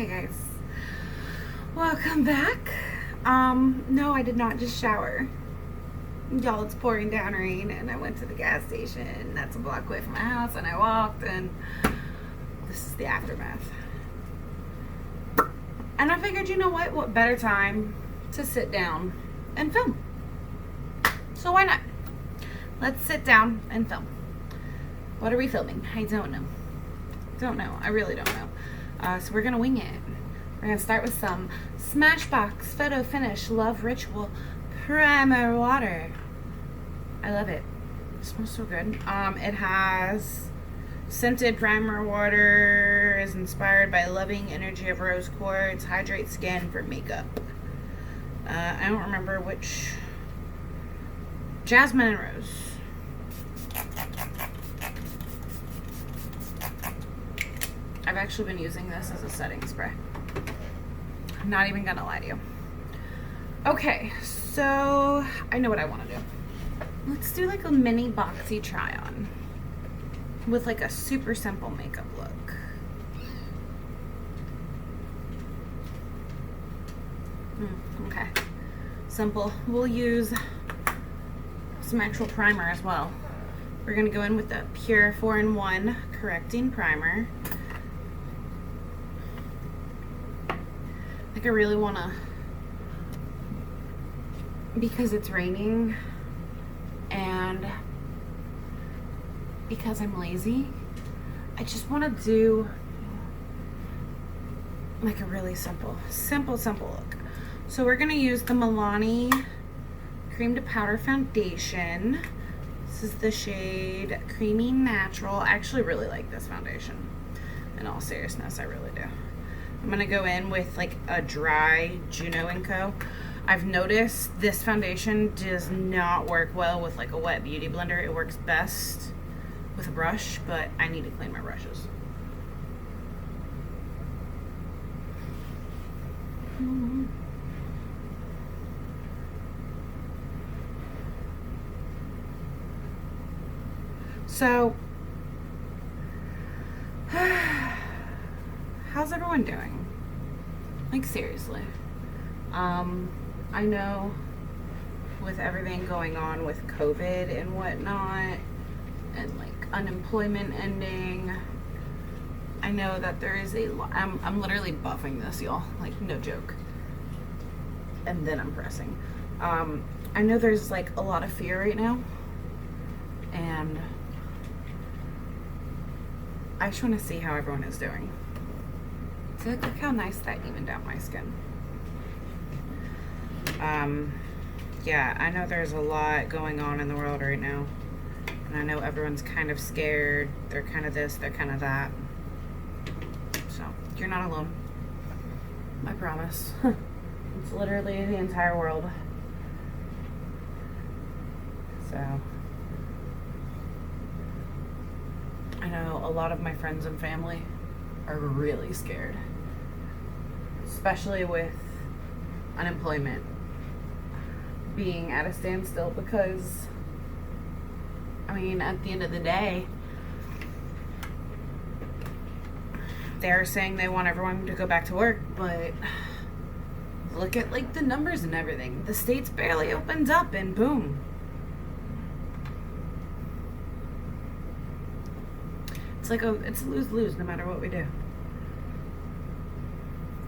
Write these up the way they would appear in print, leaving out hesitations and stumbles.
Hey guys, welcome back. No, I did not just shower. Y'all, it's pouring down rain, and I went to the gas station that's a block away from my house, and I walked, and this is the aftermath. And I figured, you know what better time to sit down and film? So why not? Let's sit down and film. What are we filming? I don't know. I really don't know. So we're gonna wing it. We're gonna start with some Smashbox Photo Finish Love Ritual Primer Water. I love it. It smells so good. It has scented primer water, is inspired by loving energy of rose quartz, hydrates skin for makeup. I don't remember which. Jasmine and rose. I've actually been using this as a setting spray. I'm not even gonna lie to you. Okay, so I know what I want to do. Let's do like a mini boxy try on with like a super simple makeup look. Okay, simple. We'll use some actual primer as well. We're gonna go in with the Pure 4-in-1 Correcting Primer. I really want to, because it's raining and because I'm lazy, I just want to do like a really simple look. So we're going to use the Milani Cream to Powder Foundation. This is the shade Creamy Natural. I actually really like this foundation. In all seriousness, I really do. I'm gonna go in with like a dry Juno & Co. I've noticed this foundation does not work well with like a wet beauty blender. It works best with a brush, but I need to clean my brushes. So, how's everyone doing? Like seriously. I know with everything going on with COVID and whatnot, and like unemployment ending, I know that there is a lot. I'm literally buffing this, y'all, like no joke. And then I'm pressing. I know there's like a lot of fear right now, and I just want to see how everyone is doing. So look how nice that evened out my skin. Yeah, I know there's a lot going on in the world right now. And I know everyone's kind of scared. They're kind of this, they're kind of that. So, you're not alone. I promise. It's literally the entire world. So, I know a lot of my friends and family are really scared, especially with unemployment being at a standstill, because I mean, at the end of the day, they're saying they want everyone to go back to work, but look at like the numbers and everything. The states barely opened up and boom. It's a lose-lose no matter what we do.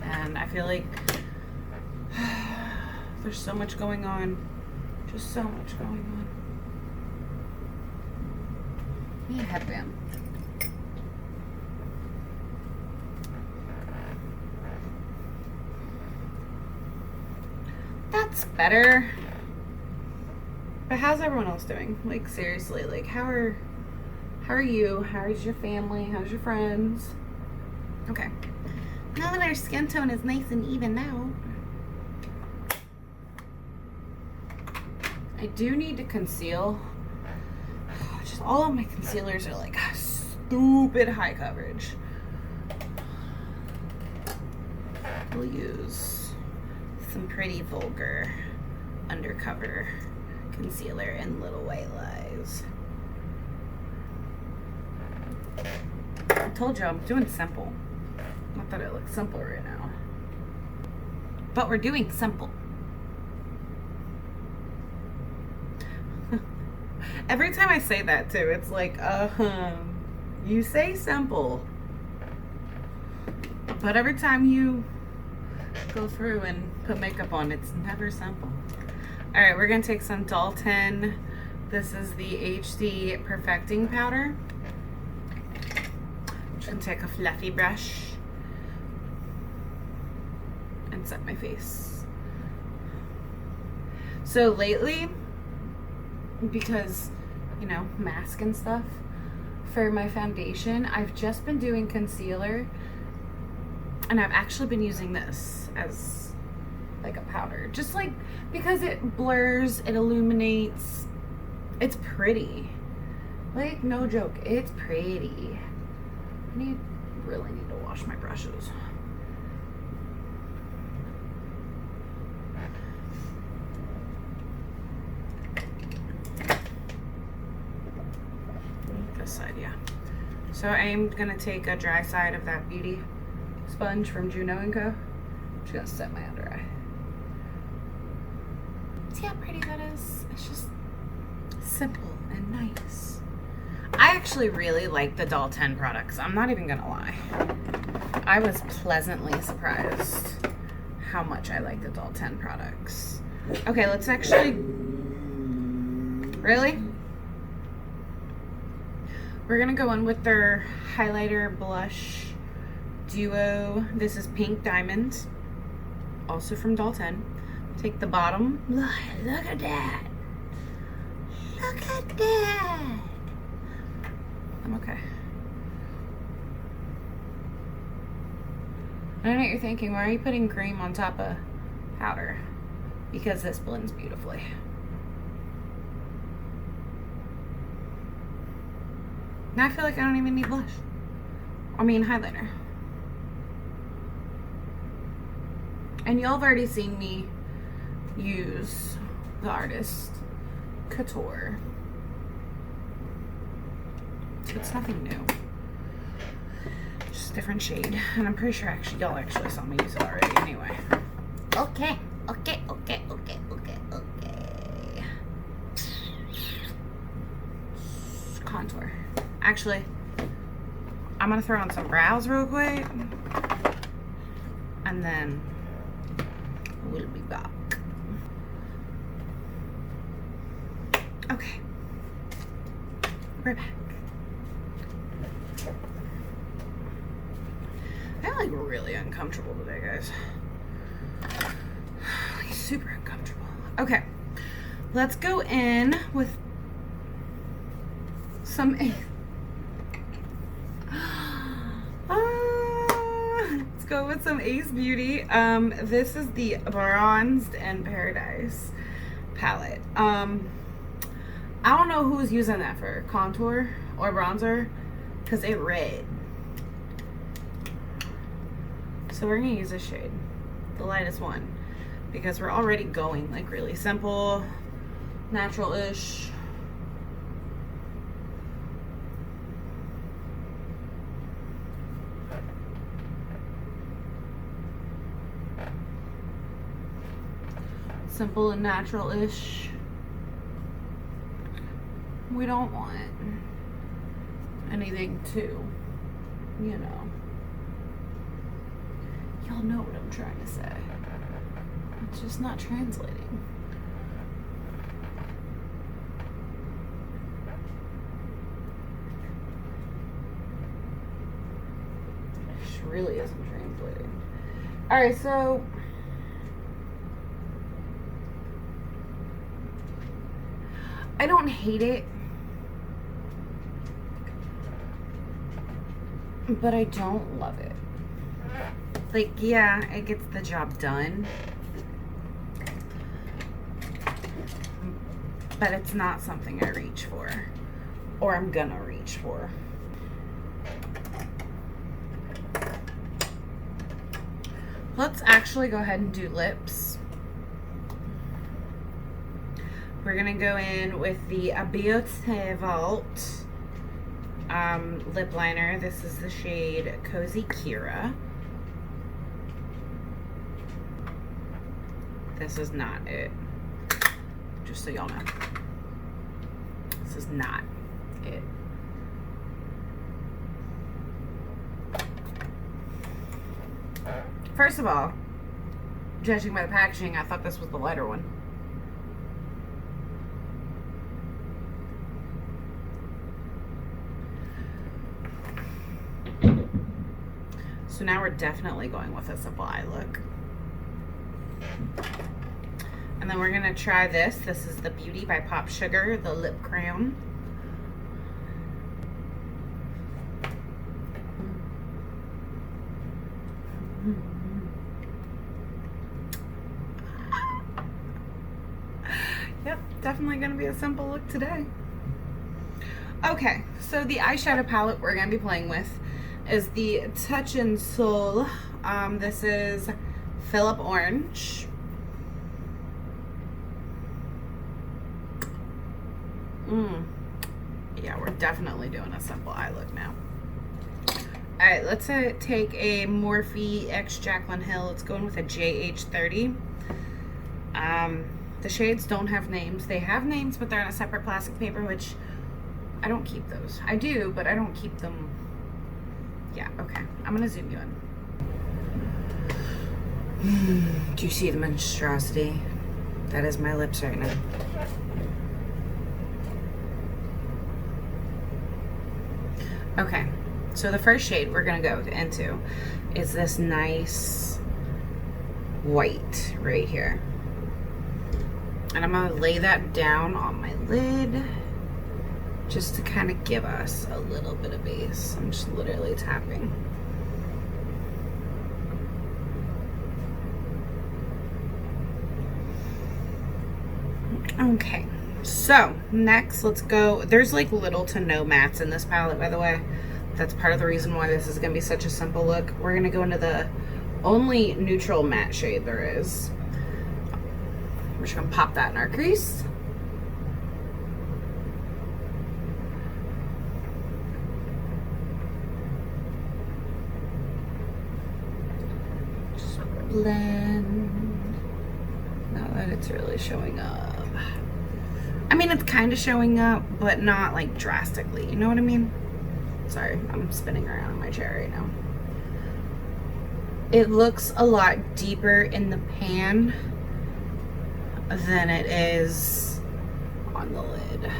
And I feel like there's so much going on. Just so much going on. Need a headband. That's better. But how's everyone else doing? Like seriously, like how are you? How's your family? How's your friends? Okay. Now that our skin tone is nice and even out, I do need to conceal. Just all of my concealers are like stupid high coverage. We'll use some pretty Vulgar undercover concealer and little white lies. I told you I'm doing simple. Not that it looks simple right now. But we're doing simple. Every time I say that too, it's like, you say simple. But every time you go through and put makeup on, it's never simple. All right, we're gonna take some Dalton. This is the HD Perfecting Powder. I'm just gonna take a fluffy brush and set my face. So lately, because, you know, mask and stuff, for my foundation, I've just been doing concealer, and I've actually been using this as like a powder, just like because it blurs, it illuminates, it's pretty. Like, no joke, it's pretty. I really need to wash my brushes. This side, yeah. So I'm gonna take a dry side of that beauty sponge from Juno & Co. I'm just gonna set my under eye. See how pretty that is? It's just simple and nice. I actually really like the Dalton products. I'm not even gonna lie. I was pleasantly surprised how much I like the Dalton products. Okay, let's actually... Really? We're gonna go in with their highlighter blush duo. This is Pink Diamond, also from Dalton. Take the bottom. Look at that. Look at that. I'm okay. I know what you're thinking. Why are you putting cream on top of powder? Because this blends beautifully. Now I feel like I don't even need blush. I mean highlighter. And y'all have already seen me use the Artist Couture. So it's nothing new. Just a different shade. And I'm pretty sure actually y'all actually saw me use it already anyway. Okay. Contour. Actually, I'm gonna throw on some brows real quick, and then we'll be back. Okay, we're back. I'm like really uncomfortable today, guys. Like super uncomfortable. Okay, let's go in with some let's go with some Ace Beauty. This is the Bronzed and Paradise palette. I don't know who's using that for contour or bronzer because it's red. So we're gonna use this shade, the lightest one, because we're already going like really simple, natural-ish. Simple and natural-ish. We don't want anything too, you know. Y'all know what I'm trying to say. It's just not translating. It just really isn't translating. Alright, so I don't hate it, but I don't love it. Like, yeah, it gets the job done, but it's not something I reach for, or I'm gonna reach for. Let's actually go ahead and do lips. We're gonna go in with the Beaute Vaulte Lip Liner. This is the shade Cozy Kira. This is not it. Just so y'all know. This is not it. First of all, judging by the packaging, I thought this was the lighter one. So now we're definitely going with a simple eye look. And then we're gonna try this. This is the Beauty by PopSugar, the Lip Crayon. Yep, definitely gonna be a simple look today. Okay, so the eyeshadow palette we're gonna be playing with is the Touch and Soul. This is Philip Orange. Yeah, we're definitely doing a simple eye look now. Alright, let's take a Morphe X Jaclyn Hill. Let's go in with a JH30. The shades don't have names. They have names, but they're on a separate plastic paper, which I don't keep those. I do, but I don't keep them. Yeah, okay. I'm gonna zoom you in. Do you see the monstrosity? That is my lips right now. Okay, so the first shade we're gonna go into is this nice white right here. And I'm gonna lay that down on my lid just to kind of give us a little bit of base. I'm just literally tapping. Okay, so next let's go. There's like little to no mattes in this palette, by the way. That's part of the reason why this is gonna be such a simple look. We're gonna go into the only neutral matte shade there is. We're just gonna pop that in our crease. Just blend. Now that it's really showing up. I mean, it's kind of showing up, but not like drastically. You know what I mean? Sorry, I'm spinning around in my chair right now. It looks a lot deeper in the pan than it is on the lid.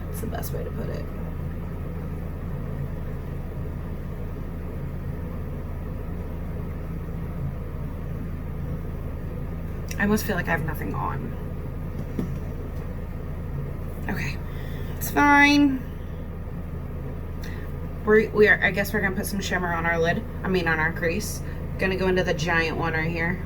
It's the best way to put it. I almost feel like I have nothing on. Okay, it's fine. We are, I guess we're gonna put some shimmer on our lid. I mean on our crease. Gonna go into the giant one right here.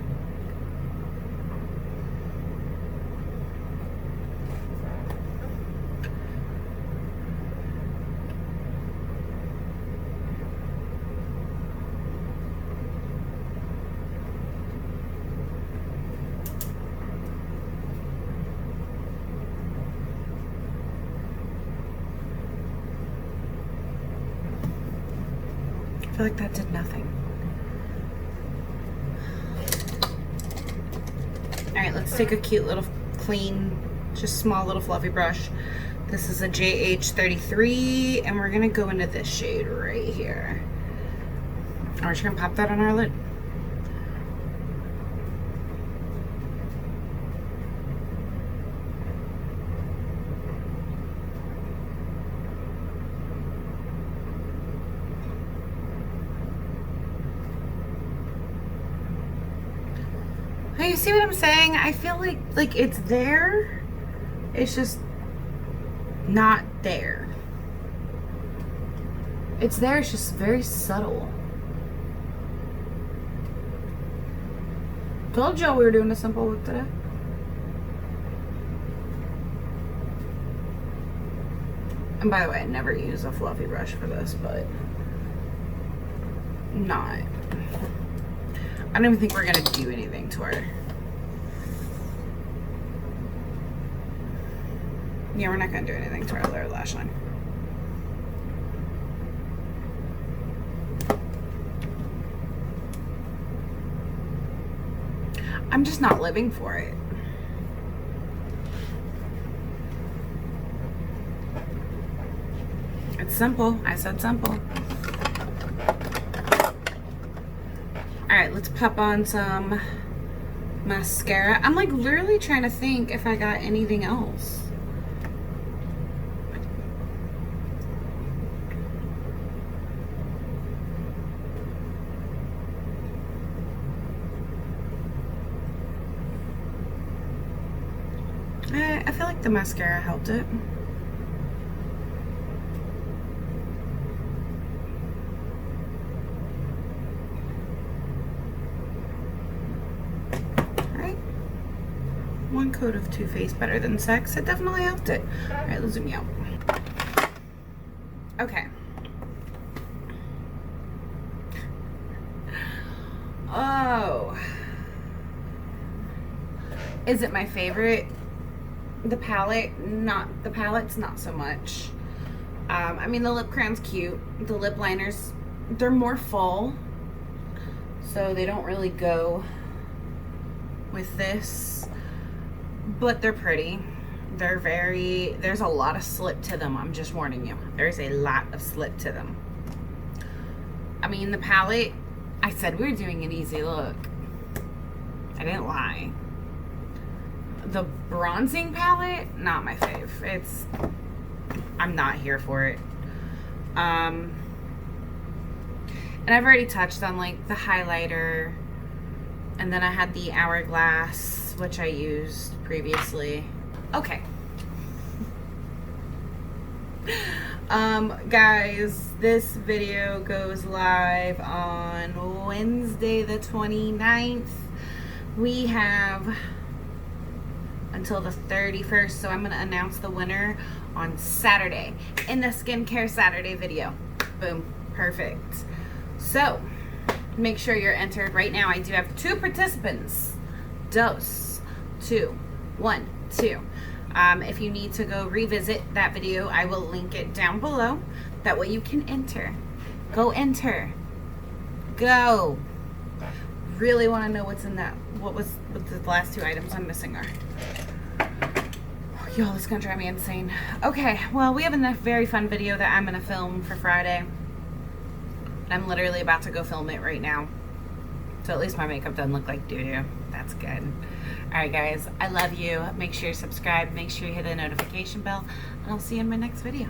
I feel like that did nothing. Alright, let's take a cute little clean, just small little fluffy brush. This is a JH33 and we're gonna go into this shade right here. And we're just gonna pop that on our lid. You see what I'm saying? I feel like it's there. It's just not there. It's there, it's just very subtle. Told y'all we were doing a simple look today. And by the way, I never use a fluffy brush for this, but not. I don't even think we're gonna do anything to her. Yeah, we're not gonna do anything to our lower lash line. I'm just not living for it. It's simple. I said simple. Alright, let's pop on some mascara. I'm like literally trying to think if I got anything else. I feel like the mascara helped it. Alright. One coat of Too Faced Better Than Sex. It definitely helped it. Alright, let's zoom you out. Okay. Oh. Is it my favorite? The palette, the palette's not so much. I mean, the lip crayon's cute. The lip liners, they're more full, so they don't really go with this, but they're pretty. They're there's a lot of slip to them. I'm just warning you. There's a lot of slip to them. I mean, the palette, I said we were doing an easy look. I didn't lie. The bronzing palette, not my fave. I'm not here for it. And I've already touched on like the highlighter, and then I had the Hourglass, which I used previously. Okay. Guys, this video goes live on Wednesday the 29th. We have until the 31st, so I'm going to announce the winner on Saturday in the Skincare Saturday video. Boom. Perfect. So, make sure you're entered right now. I do have 2 participants. Dose. 2. 1. 2. If you need to go revisit that video, I will link it down below. That way you can enter. Go enter. Go. Really want to know what's in that. What the last 2 items I'm missing are. Y'all, it's gonna drive me insane. Okay, well, we have a very fun video that I'm gonna film for Friday. I'm literally about to go film it right now. So at least my makeup doesn't look like doo-doo. That's good. Alright guys, I love you. Make sure you subscribe, make sure you hit the notification bell, and I'll see you in my next video.